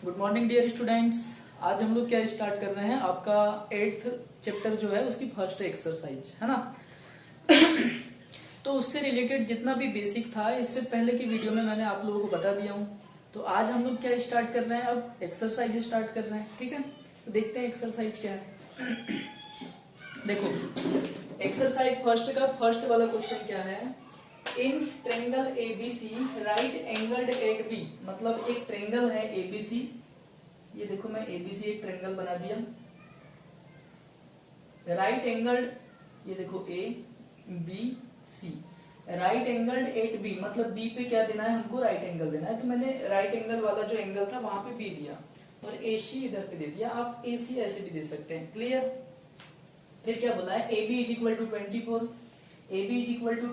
Good morning dear students. आज हम लोग क्या स्टार्ट कर रहे हैं, आपका 8th चैप्टर जो है उसकी फर्स्ट एक्सरसाइज है ना। तो उससे रिलेटेड जितना भी बेसिक था इससे पहले की वीडियो में मैंने आप लोगों को बता दिया हूं। तो आज हम लोग क्या स्टार्ट कर रहे हैं, अब एक्सरसाइज स्टार्ट कर रहे हैं। ठीक है, तो देखते हैं एक्सरसाइज क्या है। देखो एक्सरसाइज फर्स्ट का फर्स्ट वाला क्वेश्चन क्या है, in triangle ABC right angled at B. मतलब एक ट्रेंगल है एबीसी, ये देखो मैं एबीसी एक ट्रेंगल बना दिया, राइट एंगल्ड, ये देखो A B C, right angled at B मतलब बी पे क्या देना है हमको, राइट एंगल देना है। तो मैंने राइट एंगल वाला जो एंगल था वहां पे बी दिया और एसी इधर पे दे दिया। आप एसी ऐसे भी दे सकते हैं। क्लियर। फिर क्या बोला है, A B is equal to 24, A B is equal to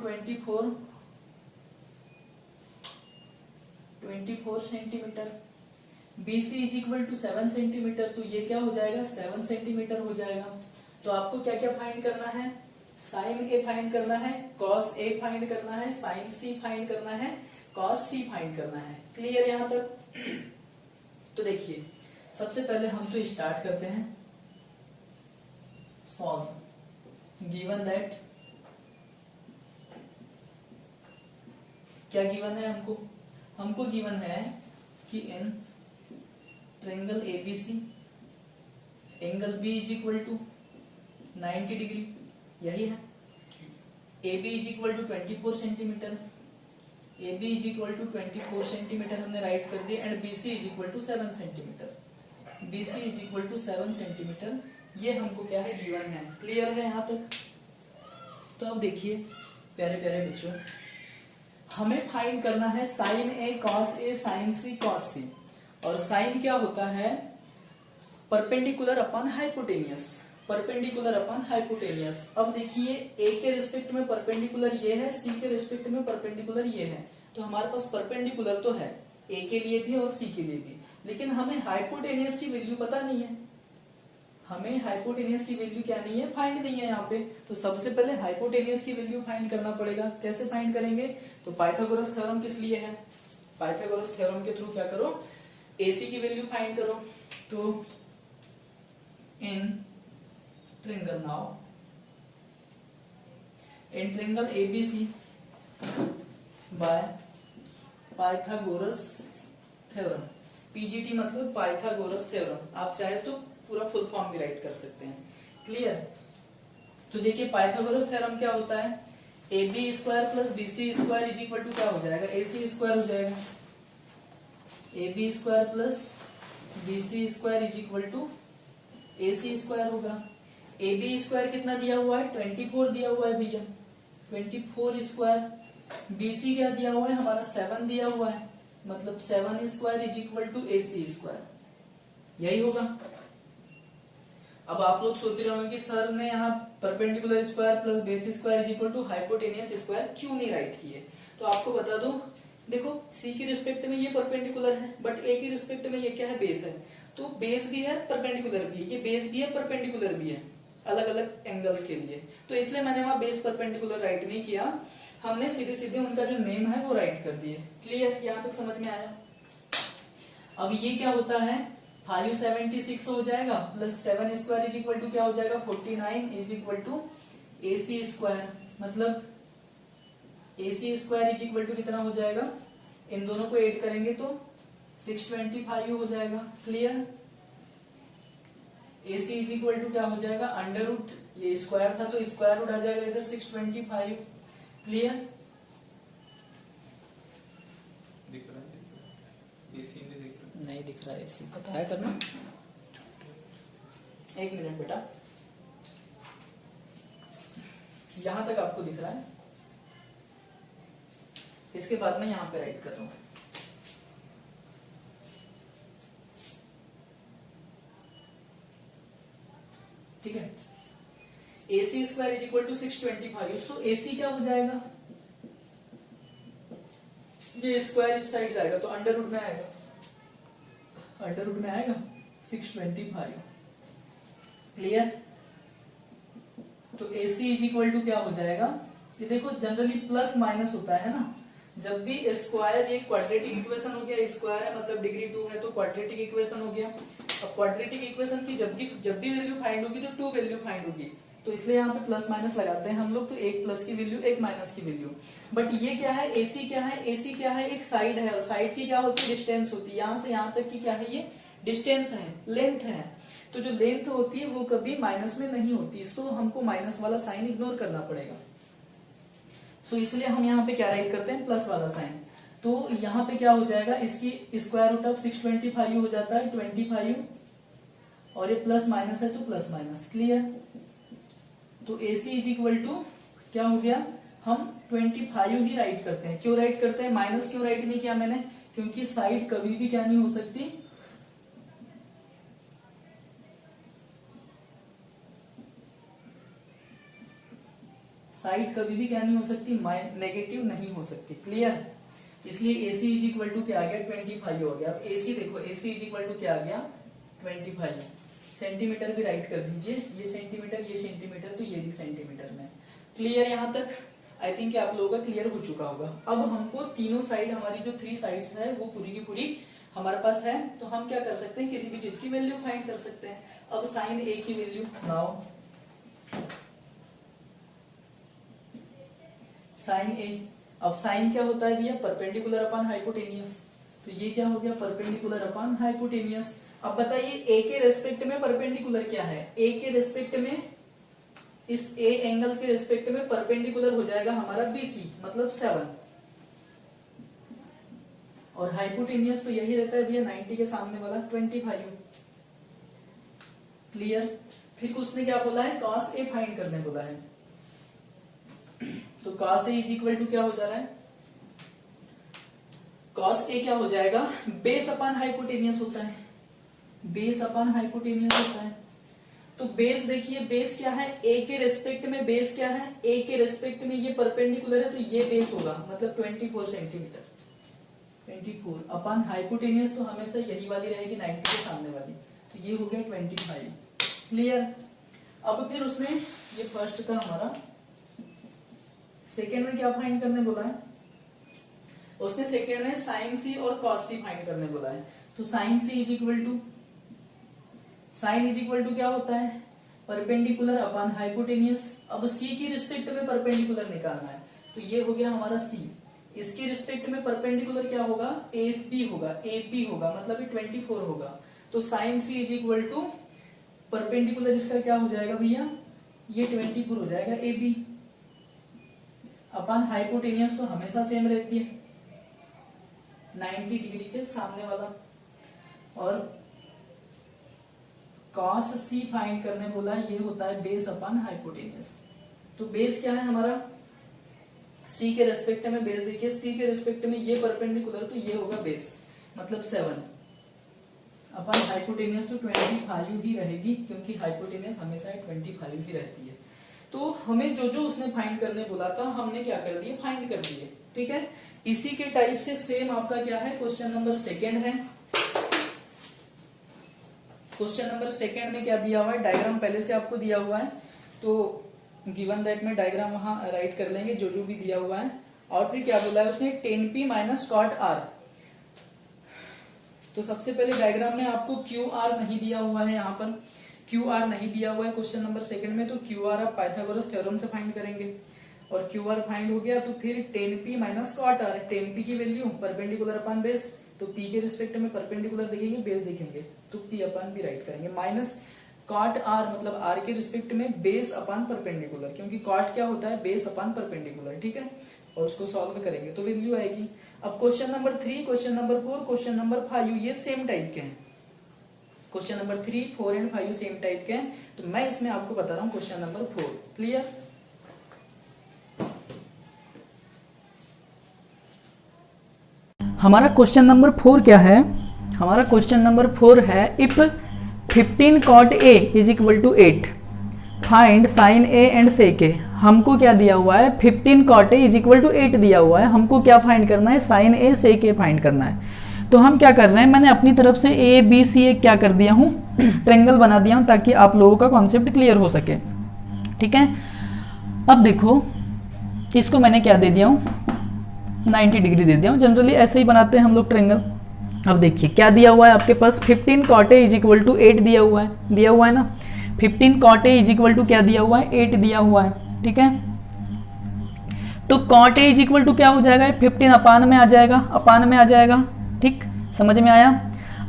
24 centimetre, BC is equal to 7 centimetre. तो ये क्या हो जाएगा, 7 सेंटीमीटर हो जाएगा। तो आपको क्या क्या फाइंड करना है, साइन ए फाइंड करना है, कॉस ए फाइंड करना है, साइन सी फाइंड करना है, कॉस सी फाइंड करना है। क्लियर यहां तक। तो देखिए सबसे पहले हम तो स्टार्ट करते हैं सॉल्व। गिवन दैट, क्या गिवन है हमको गिवन है कि in triangle ABC angle B is equal to 90 degree, यही है। A B is equal to 24 centimetre, A B is equal to 24 centimetre हमने राइट कर दिया, and B C is equal to 7 centimetre, B C is equal to 7 centimetre. ये हमको क्या है, given है। क्लियर है यहां तक। तो अब देखिए प्यारे प्यारे बच्चों, हमें फाइंड करना है sign A cos A sign C cos सी। और साइन क्या होता है, perpendicular upon hypotenuse, perpendicular upon hypotenuse. अब देखिए ए के रिस्पेक्ट में परपेंडिकुलर ये है, सी के रिस्पेक्ट में परपेंडिकुलर ये है। तो हमारे पास परपेंडिकुलर तो है ए के लिए भी और सी के लिए भी, लेकिन हमें हाइपोटेनियस की वैल्यू पता नहीं है। हमें हाइपोटेनियस की वैल्यू क्या नहीं है, फाइंड नहीं है यहाँ पे। तो सबसे पहले हाइपोटेनियस की वैल्यू फाइंड करना पड़ेगा। कैसे फाइंड करेंगे, तो पाइथागोरस थ्योरम किस लिए है, पाइथागोरस थ्योरम के थ्रू क्या करो, एसी की वैल्यू फाइंड करो। तो in triangle now, in triangle ABC by Pythagoras theorem, PGT मतलब पाइथागोरस थ्योरम। आप चाहे तो पूरा फुल फॉर्म भी राइट कर सकते हैं। क्लियर। तो देखिए पाइथागोरस थ्योरम क्या होता है, A B square plus B C square is equal to क्या हो जाएगा, ए सी स्क्वायर हो जाएगा। A B square plus B C square is equal to A C square होगा। ए बी स्क्वायर कितना दिया हुआ है, 24 दिया हुआ है भैया, 24 स्क्वायर। बी सी क्या दिया हुआ है हमारा, 7 दिया हुआ है, मतलब 7 square is equal to A C square, यही होगा। अब आप लोग सोच रहे होंगे कि सर ने यहाँ perpendicular square plus base square is equal to hypotenuse square क्यों नहीं राइट किए। तो आपको बता दूं, देखो सी की रिस्पेक्ट में ये परपेंडिकुलर है, बट ए की रिस्पेक्ट में ये क्या है, बेस है। तो बेस भी है परपेंडिकुलर भी है, ये बेस भी है परपेंडिकुलर भी है, अलग अलग एंगल्स के लिए। तो इसलिए मैंने वहां बेस परपेंडिकुलर राइट नहीं किया, हमने सीधे सीधे उनका जो नेम है वो राइट कर दिए। क्लियर, यहां तक समझ में आया। अब ये क्या होता है, 576 हो जाएगा plus 7 square is equal to क्या हो जाएगा, 49 is equal to A C square. मतलब A C square is equal to कितना हो जाएगा, इन दोनों को ऐड करेंगे तो 625 हो जाएगा। Clear. A C is equal to क्या हो जाएगा, अंडर रूट, ये स्क्वायर था तो स्क्वायर रूट आ जाएगा इधर 625। क्लियर। नहीं दिख रहा है एसी, पता है करना। एक मिनट बेटा, यहां तक आपको दिख रहा है, इसके बाद मैं यहां पे राइट कर रहा हूं। ठीक है, ए C square is equal to 625। सो ए सी क्या हो जाएगा, ये स्क्वायर इस साइड जाएगा तो अंडर रूट में आएगा, अंडर रूट में आएगा 625। क्लियर। तो AC इज इक्वल टू क्या हो जाएगा, ये देखो जनरली प्लस माइनस होता है ना, जब भी स्क्वायर ये क्वाड्रेटिक इक्वेशन हो गया, स्क्वायर है मतलब डिग्री 2 है तो क्वाड्रेटिक इक्वेशन हो गया। अब क्वाड्रेटिक इक्वेशन की जब भी वैल्यू फाइंड होगी तो 2 वैल्यू फाइंड होगी, तो इसलिए यहाँ पे प्लस माइनस लगाते हैं हम लोग, तो एक प्लस की वैल्यू एक माइनस की वैल्यू। बट ये क्या है, एसी क्या है, एसी क्या है, एक साइड है और साइड की क्या होती है, डिस्टेंस होती है। यहाँ से यहाँ तक की क्या है, ये डिस्टेंस है, लेंथ है। तो जो लेंथ होती है वो कभी माइनस में नहीं होती, सो हमको माइनस वाला साइन इग्नोर करना पड़ेगा। सो इसलिए हम यहाँ पे क्या राइट करते हैं, प्लस वाला साइन। तो यहाँ पे क्या हो जाएगा, इसकी स्क्वायर रूट ऑफ 625 हो जाता है 25, और ये प्लस माइनस है तो प्लस माइनस। क्लियर। तो AC इज इक्वल टू क्या हो गया, हम 25 ही राइट करते हैं। क्यों राइट करते हैं, माइनस क्यों राइट नहीं किया मैंने, क्योंकि साइड कभी भी क्या नहीं हो सकती, साइड कभी भी क्या नहीं हो सकती, नेगेटिव नहीं हो सकती। क्लियर। इसलिए AC इज इक्वल टू क्या आ गया, 25 हो गया। अब AC देखो, AC इज इक्वल टू क्या आ गया, 25। सेंटीमीटर भी राइट कर दीजिए, ये सेंटीमीटर ये सेंटीमीटर, तो ये भी सेंटीमीटर में। क्लियर यहाँ तक। आई थिंक आप लोगों का क्लियर हो चुका होगा। अब हमको तीनों साइड, हमारी जो 3 साइड्स है वो पूरी की पूरी हमारे पास है, तो हम क्या कर सकते हैं, किसी भी चीज की वैल्यू फाइंड कर सकते हैं। अब साइन A की वैल्यू नाउ साइन A, अब साइन क्या होता है भैया, परपेंडिकुलर अपॉन हाइपोटेनियस। तो ये क्या हो गया, परपेंडिकुलर अपॉन हाइपोटेनियस। अब बताइए A के रेस्पेक्ट में परपेंडिकुलर क्या है, A के रेस्पेक्ट में, इस A एंगल के रेस्पेक्ट में परपेंडिकुलर हो जाएगा हमारा BC, मतलब 7। और हाइपोटेनियस तो यही रहता है भैया 90 के सामने वाला 25। क्लियर। फिर उसने क्या बोला है, cos A फाइंड करने बोला है। तो cos A is equal to क्या हो जा रहा है, cos A क्या हो जाएगा, बेस अपॉन हाइपोटेनियस होता है, बेस अपॉन हाइपोटेनियस होता है। तो बेस देखिए, बेस क्या है, A के रेस्पेक्ट में बेस क्या है, A के रेस्पेक्ट में ये परपेंडिकुलर है, तो ये बेस होगा, मतलब 24 सेंटीमीटर। 24 अपॉन हाइपोटेनियस तो हमेशा यही वाली रहेगी 90 के सामने वाली, तो ये हो गया 25। क्लियर। अब फिर उसने, ये फर्स्ट था हमारा, सेकेंड में क्या फाइंड करने बोला है, उसने सेकेंड में साइन C और cos C फाइंड करने बोला है। तो sine C is equal to, sine is equal to क्या होता है, परपेंडिकुलर अपॉन हाइपोटेनियस। अब C की रिस्पेक्ट में परपेंडिकुलर निकालना है, तो ये हो गया हमारा C। इसके रिस्पेक्ट में परपेंडिकुलर क्या होगा, AB होगा, AB होगा, मतलब ये 24 होगा। तो sine C is equal to perpendicular इसका क्या हो जाएगा भैया, ये 24 हो जाएगा AB अपॉन हाइपोटेनियस, तो हमेशा सेम रहती है 90 डिग्री के सामने वाला। और cos C फाइंड करने बोला, ये होता है बेस अपॉन हाइपोटेनियस। तो बेस क्या है हमारा, C के रेस्पेक्ट में बेस देखिए, C के रेस्पेक्ट में ये परपेंडिकुलर, तो ये होगा बेस, मतलब 7 अपॉन हाइपोटेनियस, तो 25 ही रहेगी, क्योंकि हाइपोटेनियस हमेशा 25 ही रहती है। तो हमें जो जो उसने फाइंड करने बोला था हमने क्या कर दिए, फाइंड कर दिए। ठीक है। इसी के टाइप से सेम आपका क्या है, क्वेश्चन नंबर 2 है। क्वेश्चन नंबर 2 में क्या दिया हुआ है, डायग्राम पहले से आपको दिया हुआ है, तो गिवन दैट में डायग्राम वहां राइट कर लेंगे जो जो भी दिया हुआ है। और फिर क्या बोला है उसने, 10p माइनस cot r। तो सबसे पहले डायग्राम में आपको QR नहीं दिया हुआ है, यहाँ पर QR नहीं दिया हुआ है क्वेश्चन नंबर 2 में, तो QR आप पाइथागोरस थ्योरम से फाइंड करेंगे। और QR फाइंड हो गया, तो फिर 10p minus cot r, 10p की वैल्यू परपेंडिकुलर अपॉन बेस, तो p के रिस्पेक्ट में परपेंडिकुलर देखेंगे, बेस देखेंगे, तो p अपॉन b राइट करेंगे, माइनस cot r मतलब r के रिस्पेक्ट में बेस अपॉन परपेंडिकुलर, क्योंकि cot क्या होता है, बेस अपॉन परपेंडिकुलर। ठीक है। और उसको सॉल्व करेंगे तो वैल्यू आएगी। अब question number 3, question number 4, question number 5 ये सेम टाइप के हैं। Question number 3, 4 and 5 same type के हैं, तो मैं इसमें आपको बता रहा हूं क्वेश्चन नंबर 4। क्लियर। हमारा क्वेश्चन नंबर 4 क्या है, हमारा क्वेश्चन नंबर 4 है, if 15 cot A is equal to 8 find sine A and sec A। हमको क्या दिया हुआ है, 15 cot A is equal to 8 दिया हुआ है, हमको क्या फाइंड करना है, sine A sec A find करना है। तो हम क्या कर रहे हैं, मैंने अपनी तरफ से ABC एक क्या कर दिया हूँ, ट्रायंगल बना दिया हूँ, ताकि आप लोगों का कॉन्सेप्ट क्लियर हो सके। ठीक है। अब देखो, इसको मैंने क्या दे दिया हूँ, 90 डिग्री दे दिया हूँ, जनरली ऐसे ही बनाते हैं हम लोग ट्रायंगल। अब देखिए क्या दिया हुआ है आपके पास, 15 cot A is equal to 8 दिया हुआ है ना। 15 cot A is equal to क्या दिया हुआ है, 8 दिया हुआ है, ठीक है। तो cot A is equal to क्या हो जाएगा, 15 अपान में आ जाएगा, ठीक, समझ में आया।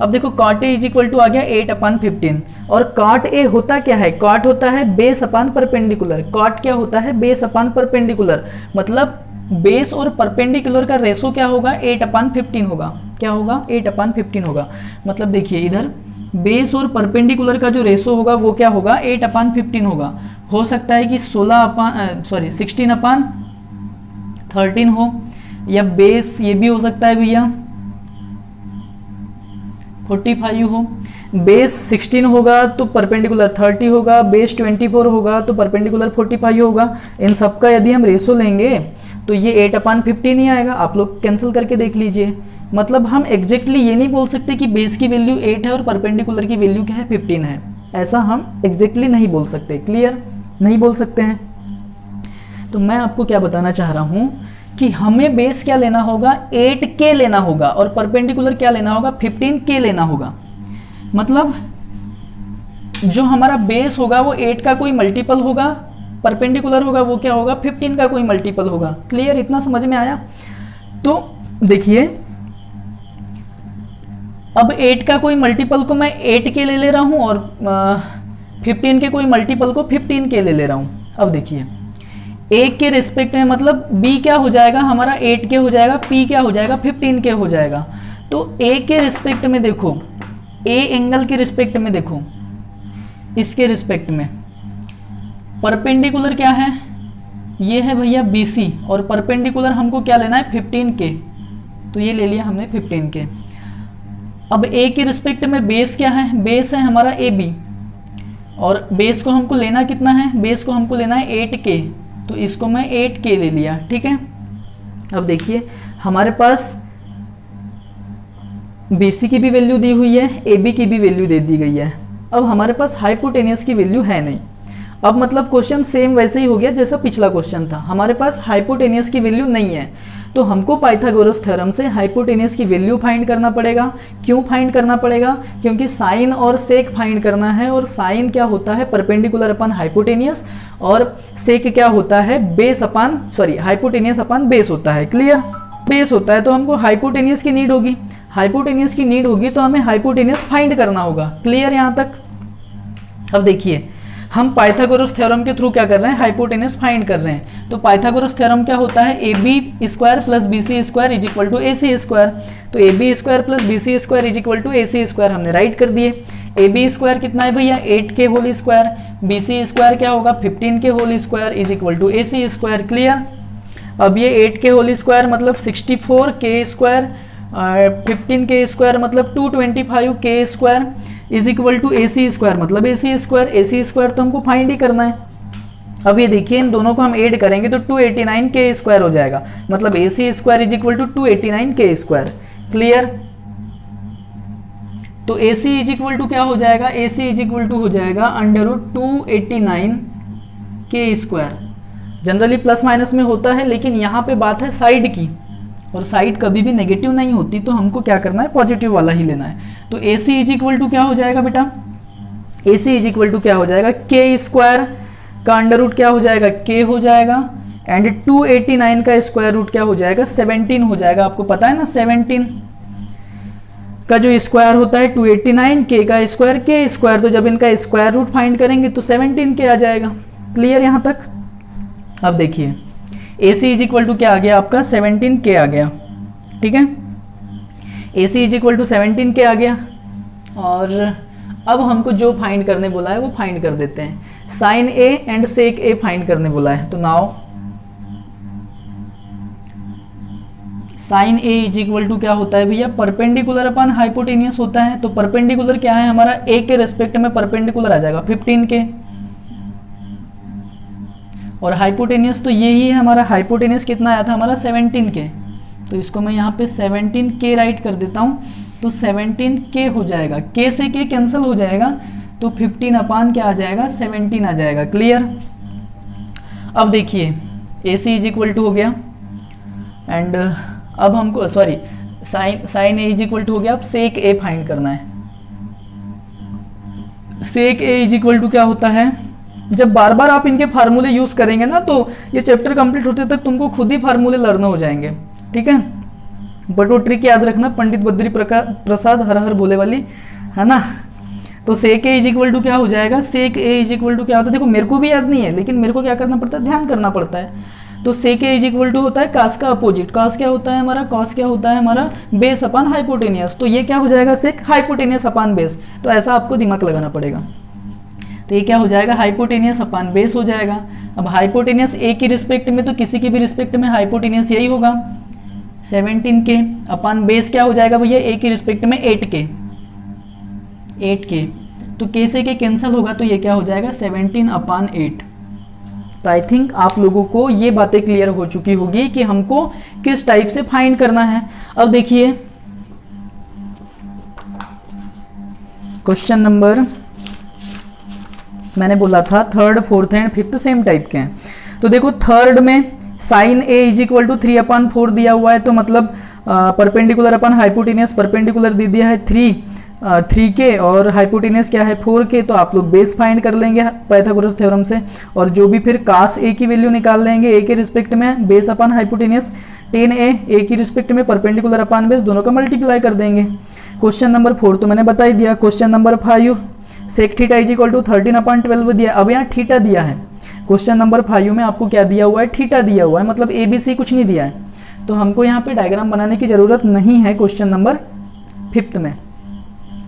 अब देखो cot A is equal to आ गया 8 अपान 15, और cot A होता क्या है, cot होता है बेस अपान परपेंडिकुलर। cot क्या होता है, बेस अपान परपेंडिकुलर, मतलब बेस और परपेंडिकुलर का रेशो क्या होगा, 8 अपान 15 होगा। क्या होगा, 8 अपान 15 होगा। मतलब देखिए इधर बेस और परपेंडिकुलर का जो रेशो होगा वो क्या होगा, 8 अपान 15 होगा। हो सकता है कि 16 अपान 13 हो, या बेस ये भी हो सकता है भैया 45 हो। बेस 16 होगा तो परपेंडिकुलर 30 होगा, बेस 24 होगा तो परपेंडिकुलर 45 होगा। इन सब का यदि हम रेशो लेंगे तो ये 8 अपान 15 ही आएगा। आप लोग कैंसिल करके देख लीजिए। मतलब हम एग्जैक्टली ये नहीं बोल सकते कि बेस की वैल्यू 8 है और परपेंडिकुलर की वैल्यू क्या है, 15 है। ऐसा हम एग्जैक्टली नहीं बोल सकते, क्लियर, नहीं बोल सकते हैं। तो मैं आपको क्या बताना चाह रहा हूँ कि हमें बेस क्या लेना होगा, 8K लेना होगा, और परपेंडिकुलर क्या लेना होगा, 15K लेना होगा। मतलब जो हमारा बेस होगा वो 8 का कोई मल्टीपल होगा, परपेंडिकुलर होगा वो क्या होगा, 15 का कोई मल्टीपल होगा। क्लियर, इतना समझ में आया। तो देखिए अब 8 का कोई मल्टीपल को मैं 8K ले रहा हूं, और 15 के कोई मल्टीपल को 15K ले रहा हूं। अब देखिए A के रिस्पेक्ट में, मतलब B क्या हो जाएगा हमारा, 8K हो जाएगा, P क्या हो जाएगा, 15K हो जाएगा। तो A के रिस्पेक्ट में देखो, A एंगल के रिस्पेक्ट में देखो, इसके रिस्पेक्ट में परपेंडिकुलर क्या है, ये है भैया BC, और परपेंडिकुलर हमको क्या लेना है, 15K। तो ये ले लिया हमने 15K। अब A के रिस्पेक्ट में बेस क्या है, बेस है हमारा AB, और बेस को हमको लेना कितना है, बेस को हमको लेना है 8K, तो इसको मैं 8K ले लिया, ठीक है। अब देखिए हमारे पास BC की भी वैल्यू दी हुई है, AB की भी वैल्यू दे दी गई है। अब हमारे पास हाइपोटेनियस की वैल्यू है नहीं। अब मतलब क्वेश्चन सेम वैसे ही हो गया जैसा पिछला क्वेश्चन था, हमारे पास हाइपोटेनियस की वैल्यू नहीं है, तो हमको पाइथागोरस थ्योरम से हाइपोटेनियस की वैल्यू फाइंड करना पड़ेगा। क्यों फाइंड करना पड़ेगा, क्योंकि साइन और सेक फाइंड करना है, और साइन क्या होता है, परपेंडिकुलर अपन हाइपोटेनियस, और सेक क्या होता है, बेस अपन हाइपोटेनियस अपन बेस होता है। क्लियर, बेस होता है तो हमको हाइपोटेनियस की नीड होगी, हाइपोटेनियस की नीड होगी तो हमें हाइपोटेनियस फाइंड करना होगा। क्लियर यहाँ तक। अब देखिए हम पाइथागोरस थ्योरम के थ्रू क्या कर रहे हैं, हाइपोटेनस फाइंड कर रहे हैं। तो पाइथागोरस थ्योरम क्या होता है, AB square plus BC square is equal to AC square. तो AB square plus BC square is equal to AC square हमने राइट कर दिए। AB स्क्वायर कितना है भैया, 8K whole square, BC square क्या होगा, 15K whole square is equal to AC square. Clear. अब ये 8K होल स्क्वायर मतलब 64K स्क्वायर, 15K स्क्वायर मतलब 225K square is equal to AC square मतलब AC स्क्वायर। AC स्क्वायर तो हमको find ही करना है। अब ये देखिए इन दोनों को हम ऐड करेंगे तो 289K स्क्वायर हो जाएगा, मतलब AC square is equal to 289K square. Clear. तो AC इज इक्वल टू क्या हो जाएगा, AC इज इक्वल टू हो जाएगा √289K square. Generally plus minus में होता है, लेकिन यहाँ पे बात है साइड की, और साइड कभी भी नेगेटिव नहीं होती, तो हमको क्या करना है, पॉजिटिव वाला ही लेना है। तो AC इज इक्वल टू क्या हो जाएगा बेटा, AC इज इक्वल टू क्या हो जाएगा, K स्क्वायर का अंडर रूट क्या हो जाएगा, K हो जाएगा, एंड 289 का स्क्वायर रूट क्या हो जाएगा, 17 हो जाएगा। आपको पता है ना 17 का जो स्क्वायर होता है 289, K का स्क्वायर K स्क्वायर, तो जब इनका स्क्वायर रूट फाइंड करेंगे तो 17K आ जाएगा। क्लियर यहाँ तक। अब देखिए AC इज इक्वल टू क्या आ गया आपका, 17K आ गया, ठीक है। AC is equal to 17K आ गया, और अब हमको जो फाइंड करने बोला है वो फाइंड कर देते हैं। Sine A and sec A find करने बोला है, तो now sine A is equal to क्या होता है भैया, परपेंडिकुलर अपन हाइपोटेनियस होता है। तो परपेंडिकुलर क्या है हमारा, A के रेस्पेक्ट में परपेंडिकुलर आ जाएगा 15K, और हाइपोटेनियस तो यही है हमारा, हाइपोटेनियस कितना आया था हमारा 17K, तो इसको मैं यहाँ पे 17K राइट कर देता हूँ, तो 17K हो जाएगा, K से K कैंसिल हो जाएगा, तो 15 अपान क्या आ जाएगा, 17 आ जाएगा। क्लियर। अब देखिए AC इज इक्वल टू हो गया एंड अब हमको sorry sine A is equal to हो गया, अब सेक ए फाइंड करना है। Sec A is equal to क्या होता है, जब बार बार आप इनके फार्मूले यूज करेंगे ना तो ये चैप्टर कंप्लीट होते तक तुमको खुद ही फार्मूले लर्न हो जाएंगे, ठीक है। बट वो ट्रिक याद रखना, पंडित बद्री प्रसाद हर हर भोले वाली, है ना। तो सेक ए इज इक्वल टू क्या हो जाएगा, सेक ए इज इक्वल टू क्या होता है, देखो मेरे को भी याद नहीं है लेकिन मेरे को क्या करना पड़ता है, ध्यान करना पड़ता है। तो सेक ए इज इक्वल टू होता है कास का अपोजिट, कास क्या होता है हमारा, कॉस क्या होता है हमारा, बेस अपान हाइपोटेनियस। तो ये क्या हो जाएगा, सेक हाइपोटेनियस अपान बेस। तो ऐसा आपको दिमाग लगाना पड़ेगा। तो ये क्या हो जाएगा, हाइपोटेनियस अपान बेस हो जाएगा। अब हाइपोटेनियस ए की रिस्पेक्ट में तो किसी की भी रिस्पेक्ट में हाइपोटेनियस यही होगा 17 के अपान बेस क्या हो जाएगा भैया, ए की रिस्पेक्ट में 8 के। तो के से के कैंसिल होगा तो ये क्या हो जाएगा 17 अपान 8। तो आई थिंक आप लोगों को ये बातें क्लियर हो चुकी होगी कि हमको किस टाइप से फाइंड करना है। अब देखिए क्वेश्चन नंबर, मैंने बोला था third, fourth and fifth same type के हैं। तो देखो थर्ड में sine A is equal to 3/4 दिया हुआ है, तो मतलब परपेंडिकुलर अपन हाइपोटेनियस, परपेंडिकुलर दे दिया है 3 के और हाइपोटेनियस क्या है 4 के। तो आप लोग बेस फाइंड कर लेंगे पाइथागोरस थ्योरम से, और जो भी फिर कास ए की वैल्यू निकाल लेंगे ए के रिस्पेक्ट में, बेस अपान हाइपोटेनियस 10 ए की रिस्पेक्ट में, परपेंडिकुलर अपान बेस, दोनों का मल्टीप्लाई कर देंगे। क्वेश्चन नंबर 4 तो मैंने बता ही दिया। Question number 5 sec theta is equal to 13/12 दिया। अब यहाँ थीटा दिया है, क्वेश्चन नंबर 5 में आपको क्या दिया हुआ है, थीटा दिया हुआ है, मतलब ए बी सी कुछ नहीं दिया है। तो हमको यहाँ पे डायग्राम बनाने की जरूरत नहीं है क्वेश्चन नंबर 5 में,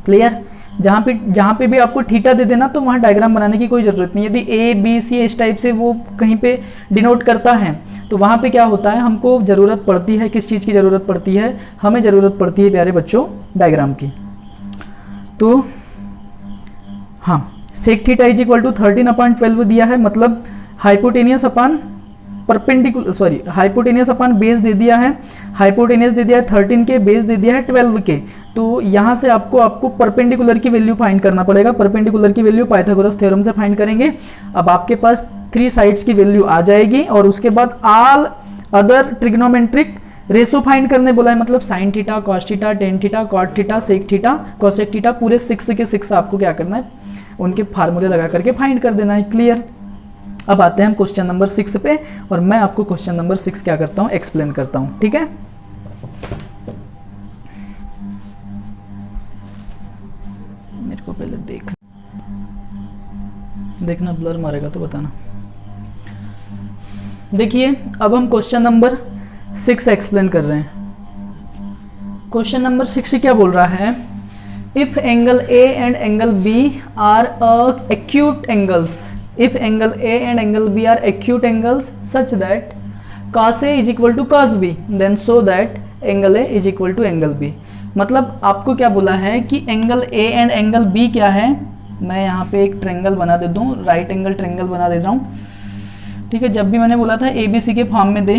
क्लियर। जहाँ पे भी आपको थीटा दे देना तो वहाँ डायग्राम बनाने की कोई ज़रूरत नहीं। यदि ए बी सी इस टाइप से वो कहीं पे डिनोट करता है तो वहाँ पे क्या होता है, हमको ज़रूरत पड़ती है, किस चीज़ की ज़रूरत पड़ती है, हमें ज़रूरत पड़ती है प्यारे बच्चों डायग्राम की। तो हाँ, sec theta is equal to 13/12 दिया है, मतलब hypotenuse upon perpendicular, sorry hypotenuse upon base दे दिया है, हाइपोटेनियस दे दिया है 13 के, बेस दे दिया है 12 के। तो यहाँ से आपको परपेंडिकुलर की वैल्यू फाइंड करना पड़ेगा। परपेंडिकुलर की वैल्यू पाइथागोरस थ्योरम से फाइंड करेंगे। अब आपके पास 3 साइड्स की वैल्यू आ जाएगी और उसके बाद all other trigonometric ratio find करने बोला है, मतलब sine theta, cos theta, tan theta, cot theta, sec theta, cosec theta, पूरे 6 के 6 आपको क्या करना है, उनके फार्मूले लगा करके फाइंड कर देना है, क्लियर। अब आते हैं हम क्वेश्चन नंबर 6 पे और मैं आपको क्वेश्चन नंबर 6 क्या करता हूँ, एक्सप्लेन करता हूँ, ठीक है। मेरे को पहले देखना ब्लर मारेगा तो बताना। देखिए अब हम क्वेश्चन नंबर 6 एक्सप्लेन कर रहे हैं। क्वेश्चन नंबर 6 क्या बोल रहा है, if angle A and angle B are acute angles, if angle A and angle B are acute angles such that cos A is equal to cos B, then so that angle A is equal to angle B। मतलब आपको क्या बोला है कि angle A and angle B क्या है, मैं यहाँ पे एक ट्रेंगल बना देता हूँ, राइट एंगल ट्रेंगल बना दे रहा हूँ, ठीक है। जब भी मैंने बोला था ABC के फॉर्म में दे,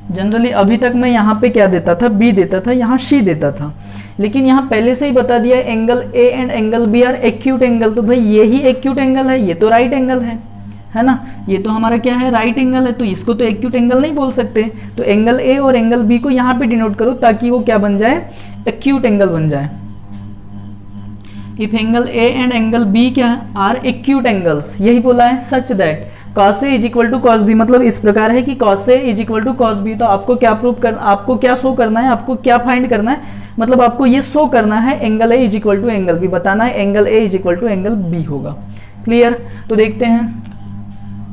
जनरली अभी तक मैं यहाँ पे क्या देता था, B देता था, यहाँ C देता था, लेकिन यहाँ पहले से ही बता दिया angle A and angle B are acute angle. तो भाई ये ही एक्यूट एंगल है, ये तो राइट एंगल है ना, ये तो हमारा क्या है, राइट एंगल है, तो इसको तो एक्यूट एंगल नहीं बोल सकते। तो एंगल A और एंगल B को यहाँ पे डिनोट करो ताकि वो क्या बन जाए, एक्यूट एंगल बन जाए। If angle A and angle B क्या आर एक्यूट एंगल्स, यही बोला है, such that cos A is equal to cos B, मतलब इस प्रकार है कि cos A is equal to cos B। तो आपको क्या प्रूव करना, आपको क्या शो करना है, आपको क्या फाइंड करना है, मतलब आपको ये शो करना है angle A is equal to angle B, बताना है angle A is equal to angle B होगा, क्लियर। तो देखते हैं,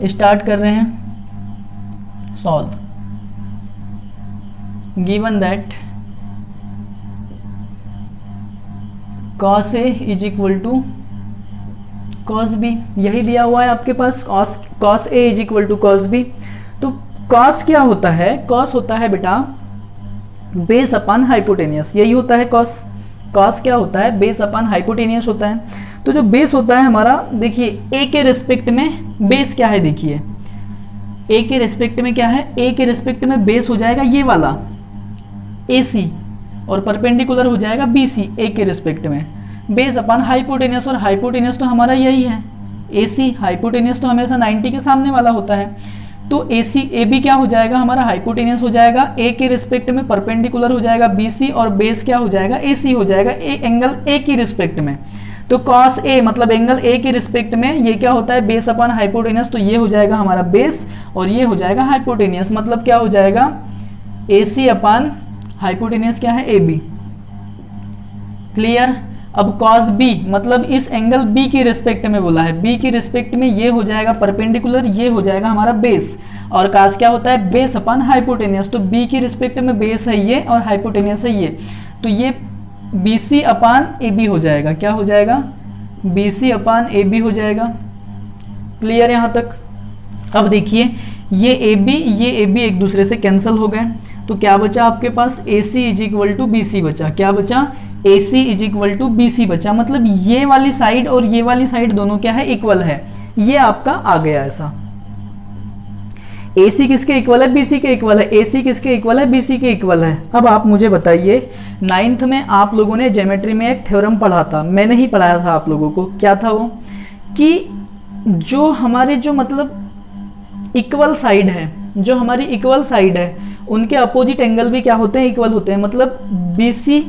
स्टार्ट कर रहे हैं solve. Given that cos A is equal to cos B, यही दिया हुआ है आपके पास, cos A is equal to cos B। तो cos क्या होता है, cos होता है बेटा बेस अपान हाइपोटेनियस, यही होता है cos क्या होता है, बेस अपान हाइपोटेनियस होता है। तो जो बेस होता है हमारा, देखिए A के रिस्पेक्ट में बेस क्या है, देखिए A के रिस्पेक्ट में क्या है, A के रिस्पेक्ट में बेस हो जाएगा ये वाला AC और परपेंडिकुलर हो जाएगा BC A के रिस्पेक्ट में, बेस अपान हाइपोटेनियस, और हाइपोटेनियस तो हमारा यही है AC, हाइपोटेनियस तो हमेशा 90 के सामने वाला होता है। तो AC AB क्या हो जाएगा हमारा हाइपोटेनियस हो जाएगा, A के रिस्पेक्ट में परपेंडिकुलर हो जाएगा BC, और बेस क्या हो जाएगा AC हो जाएगा एंगल A की रिस्पेक्ट में। तो cos A मतलब एंगल A के रिस्पेक्ट में ये क्या होता है बेस अपॉन हाइपोटेनियस, तो ये हो जाएगा हमारा बेस और ये हो जाएगा हाइपोटेनियस, मतलब क्या हो जाएगा AC अपॉन हाइपोटेनियस क्या है AB। क्लियर। अब cos B मतलब इस एंगल B की रिस्पेक्ट में बोला है, B की रिस्पेक्ट में ये हो जाएगा परपेंडिकुलर, ये हो जाएगा हमारा बेस, और cos क्या होता है बेस अपॉन हाइपोटेनियस, तो B की रिस्पेक्ट में बेस है ये और हाइपोटेनियस है ये, तो ये BC अपॉन AB हो जाएगा, क्या हो जाएगा BC अपॉन AB हो जाएगा। क्लियर यहाँ तक। अब देखिए ये AB एक दूसरे से कैंसिल हो गए, तो क्या बचा आपके पास AC is equal to BC बचा, क्या बचा AC is equal to BC बचा, मतलब ये वाली साइड और ये वाली साइड दोनों क्या है इक्वल है, ये आपका आ गया ऐसा। AC किसके इक्वल है BC के इक्वल है, AC किसके इक्वल है BC के इक्वल है। अब आप मुझे बताइए 9th में आप लोगों ने ज्योमेट्री में एक थ्योरम पढ़ा था, मैंने ही पढ़ाया था आप लोगों को, क्या था वो कि जो हमारे जो मतलब इक्वल साइड है, जो हमारी इक्वल साइड है उनके अपोजिट एंगल भी क्या होते हैं इक्वल होते हैं, मतलब BC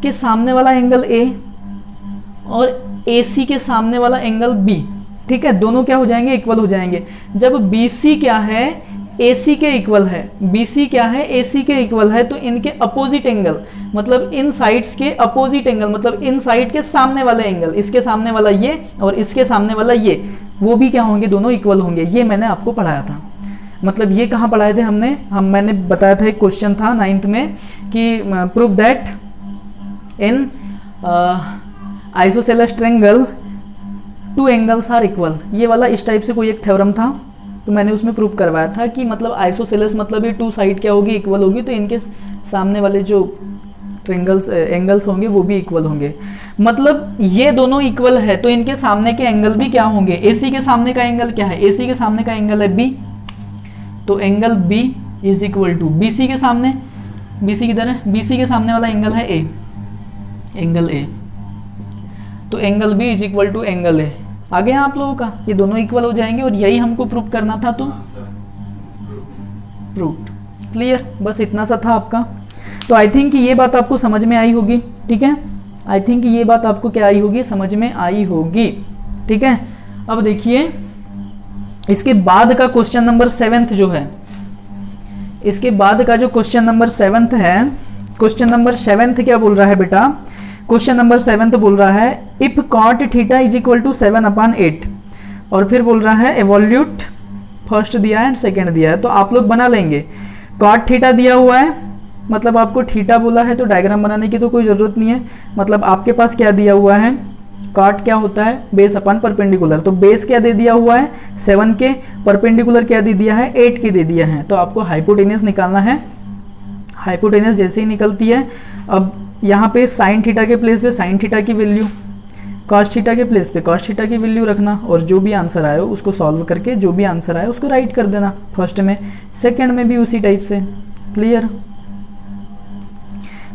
के सामने वाला एंगल A और AC के सामने वाला एंगल B, ठीक है, दोनों क्या हो जाएंगे इक्वल हो जाएंगे। जब BC क्या है AC के इक्वल है, BC क्या है AC के इक्वल है, तो इनके अपोजिट एंगल मतलब इन साइड्स के अपोजिट एंगल मतलब इन साइड के सामने वाला एंगल, इसके सामने वाला ये और इसके सामने वाला ये, वो भी क्या होंगे दोनों इक्वल होंगे। ये मैंने आपको पढ़ाया था, मतलब ये कहाँ पढ़ाए थे मैंने बताया था, एक क्वेश्चन था 9th में कि prove that in isosceles triangle two angles are equal, ये वाला इस टाइप से कोई एक थ्योरम था, तो मैंने उसमें प्रूव करवाया था कि मतलब आइसोसेलेस मतलब ये टू साइड क्या होगी इक्वल होगी, तो इनके सामने वाले जो ट्रायंगल्स एंगल्स होंगे वो भी इक्वल होंगे, मतलब ये दोनों इक्वल है तो इनके सामने के एंगल भी क्या होंगे। AC के सामने का एंगल क्या है, AC के सामने का एंगल है B, तो angle B is equal to BC के सामने, BC किधर है BC के सामने वाला एंगल है A, एंगल A, तो angle B is equal to angle A। आ गया आप लोगों का, ये दोनों इक्वल हो जाएंगे और यही हमको प्रूव करना था, तो प्रूव्ड। क्लियर, बस इतना सा था आपका। तो आई थिंक ये बात आपको समझ में आई होगी, ठीक है, आई थिंक ये बात आपको क्या आई होगी समझ में आई होगी, ठीक है। अब देखिए इसके बाद का क्वेश्चन नंबर 7th जो है, इसके बाद का जो क्वेश्चन नंबर 7th है, क्वेश्चन नंबर 7th क्या बोल रहा है बेटा, क्वेश्चन नंबर 7th बोल रहा है if cot theta is equal to 7/8, और फिर बोल रहा है एवोल्यूट, फर्स्ट दिया है एंड सेकेंड दिया है, तो आप लोग बना लेंगे। कॉट थीटा दिया हुआ है, मतलब आपको थीटा बोला है तो डायग्राम बनाने की तो कोई ज़रूरत नहीं है, मतलब आपके पास क्या दिया हुआ है, कॉट क्या होता है बेस अपन परपेंडिकुलर, तो बेस क्या दे दिया हुआ है 7 के, परपेंडिकुलर क्या दे दिया है 8 के दे दिया है, तो आपको हाइपोटेनियस निकालना है। हाइपोटेनियस जैसे ही निकलती है, अब यहाँ पे साइन थीटा के प्लेस पे साइन थीटा की वैल्यू, कॉस थीटा के प्लेस पे कॉस थीटा की वैल्यू रखना, और जो भी आंसर आए उसको सॉल्व करके जो भी आंसर आए उसको राइट कर देना, फर्स्ट में सेकंड में भी उसी टाइप से। क्लियर।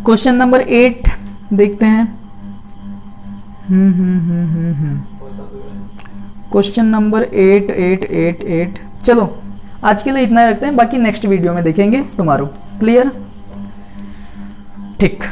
क्वेश्चन नंबर 8 देखते हैं। क्वेश्चन नंबर 8 चलो आज के लिए इतना ही रखते हैं, बाकी नेक्स्ट वीडियो में देखेंगे टुमारो। क्लियर, ठीक।